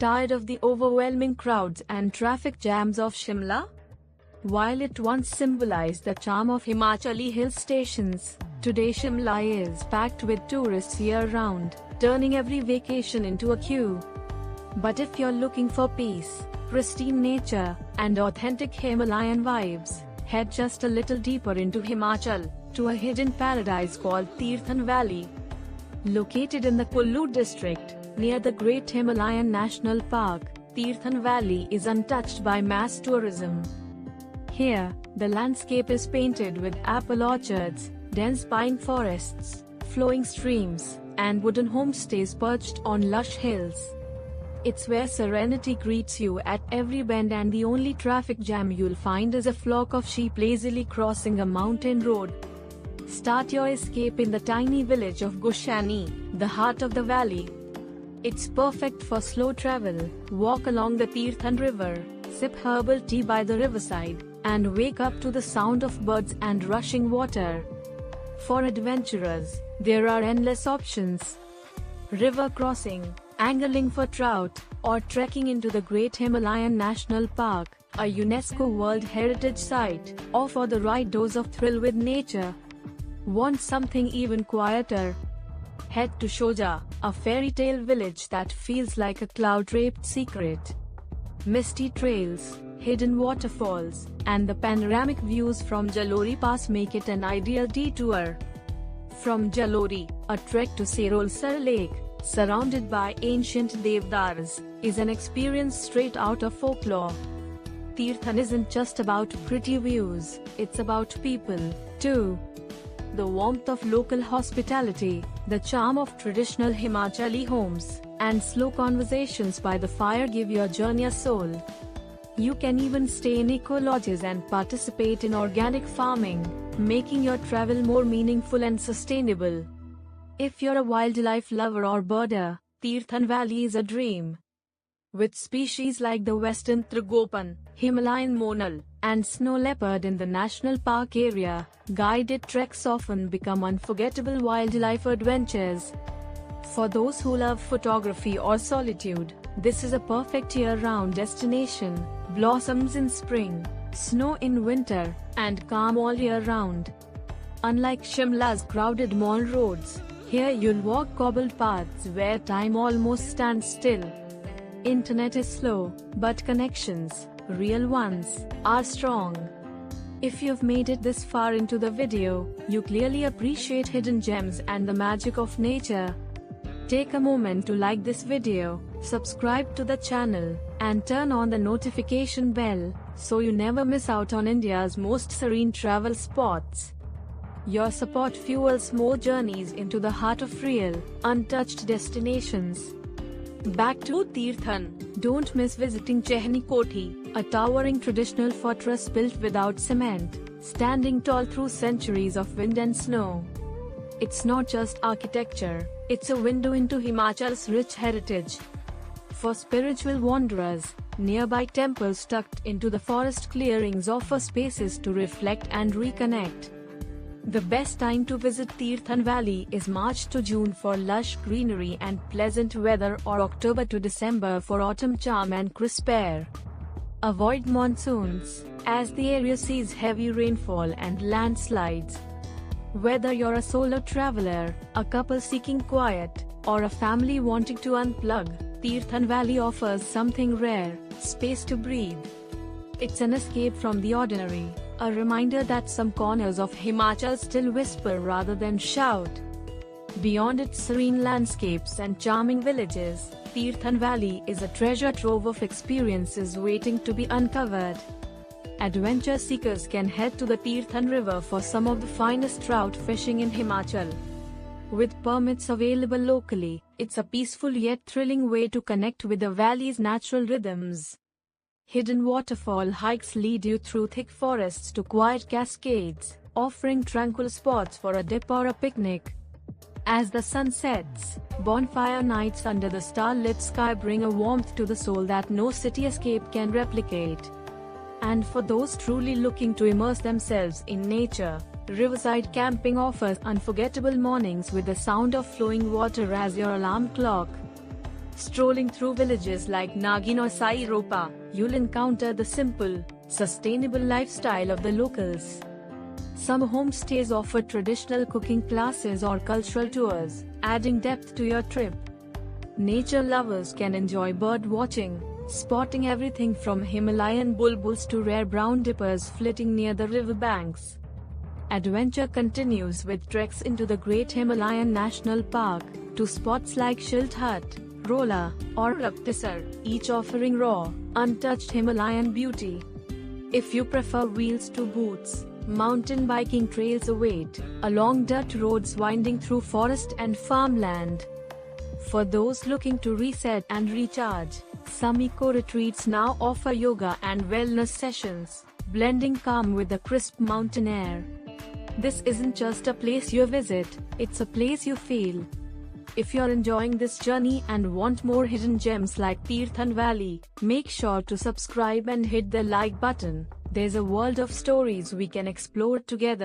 Tired of the overwhelming crowds and traffic jams of Shimla? While it once symbolized the charm of Himachali hill stations, today Shimla is packed with tourists year-round, turning every vacation into a queue. But if you're looking for peace, pristine nature, and authentic Himalayan vibes, head just a little deeper into Himachal, to a hidden paradise called Tirthan Valley. Located in the Kullu district, near the Great Himalayan National Park, Tirthan Valley is untouched by mass tourism. Here, the landscape is painted with apple orchards, dense pine forests, flowing streams, and wooden homestays perched on lush hills. It's where serenity greets you at every bend, and the only traffic jam you'll find is a flock of sheep lazily crossing a mountain road. Start your escape in the tiny village of Gushani, the heart of the valley. It's perfect for slow travel. Walk along the Tirthan River, sip herbal tea by the riverside, and wake up to the sound of birds and rushing water. For adventurers, there are endless options. River crossing, angling for trout, or trekking into the Great Himalayan National Park, a UNESCO World Heritage Site, offer the right dose of thrill with nature. Want something even quieter? Head to Shoja, a fairy tale village that feels like a cloud-draped secret. Misty trails, hidden waterfalls, and the panoramic views from Jalori Pass make it an ideal detour. From Jalori, a trek to Serolsar Lake, surrounded by ancient devdars, is an experience straight out of folklore. Tirthan isn't just about pretty views, it's about people, too. The warmth of local hospitality, the charm of traditional Himachali homes, and slow conversations by the fire give your journey a soul. You can even stay in eco-lodges and participate in organic farming, making your travel more meaningful and sustainable. If you're a wildlife lover or birder, Tirthan Valley is a dream. With species like the western Tragopan, Himalayan monal, and snow leopard in the national park area, guided treks often become unforgettable wildlife adventures. For those who love photography or solitude, this is a perfect year-round destination. Blossoms in spring, snow in winter, and calm all year round. Unlike Shimla's crowded mall roads, here you'll walk cobbled paths where time almost stands still. Internet is slow, but connections, real ones, are strong. If you've made it this far into the video, you clearly appreciate hidden gems and the magic of nature. Take a moment to like this video, subscribe to the channel, and turn on the notification bell, so you never miss out on India's most serene travel spots. Your support fuels more journeys into the heart of real, untouched destinations. Back to Tirthan, don't miss visiting Chehni Koti, a towering traditional fortress built without cement, standing tall through centuries of wind and snow. It's not just architecture, it's a window into Himachal's rich heritage. For spiritual wanderers, nearby temples tucked into the forest clearings offer spaces to reflect and reconnect. The best time to visit Tirthan Valley is March to June for lush greenery and pleasant weather, or October to December for autumn charm and crisp air. Avoid monsoons, as the area sees heavy rainfall and landslides. Whether you're a solo traveler, a couple seeking quiet, or a family wanting to unplug, Tirthan Valley offers something rare: space to breathe. It's an escape from the ordinary, a reminder that some corners of Himachal still whisper rather than shout. Beyond its serene landscapes and charming villages, Tirthan Valley is a treasure trove of experiences waiting to be uncovered. Adventure seekers can head to the Tirthan River for some of the finest trout fishing in Himachal. With permits available locally, it's a peaceful yet thrilling way to connect with the valley's natural rhythms. Hidden waterfall hikes lead you through thick forests to quiet cascades, offering tranquil spots for a dip or a picnic. As the sun sets, bonfire nights under the star-lit sky bring a warmth to the soul that no cityscape can replicate. And for those truly looking to immerse themselves in nature, riverside camping offers unforgettable mornings with the sound of flowing water as your alarm clock. Strolling through villages like Nagin or Sai Ropa, you'll encounter the simple, sustainable lifestyle of the locals. Some homestays offer traditional cooking classes or cultural tours, adding depth to your trip. Nature lovers can enjoy bird watching, spotting everything from Himalayan bulbuls to rare brown dippers flitting near the riverbanks. Adventure continues with treks into the Great Himalayan National Park, to spots like Shilt Hut, Rola, or Raptisar, each offering raw, untouched Himalayan beauty. If you prefer wheels to boots, mountain biking trails await, along dirt roads winding through forest and farmland. For those looking to reset and recharge, some eco-retreats now offer yoga and wellness sessions, blending calm with the crisp mountain air. This isn't just a place you visit, it's a place you feel. If you're enjoying this journey and want more hidden gems like Tirthan Valley, make sure to subscribe and hit the like button. There's a world of stories we can explore together.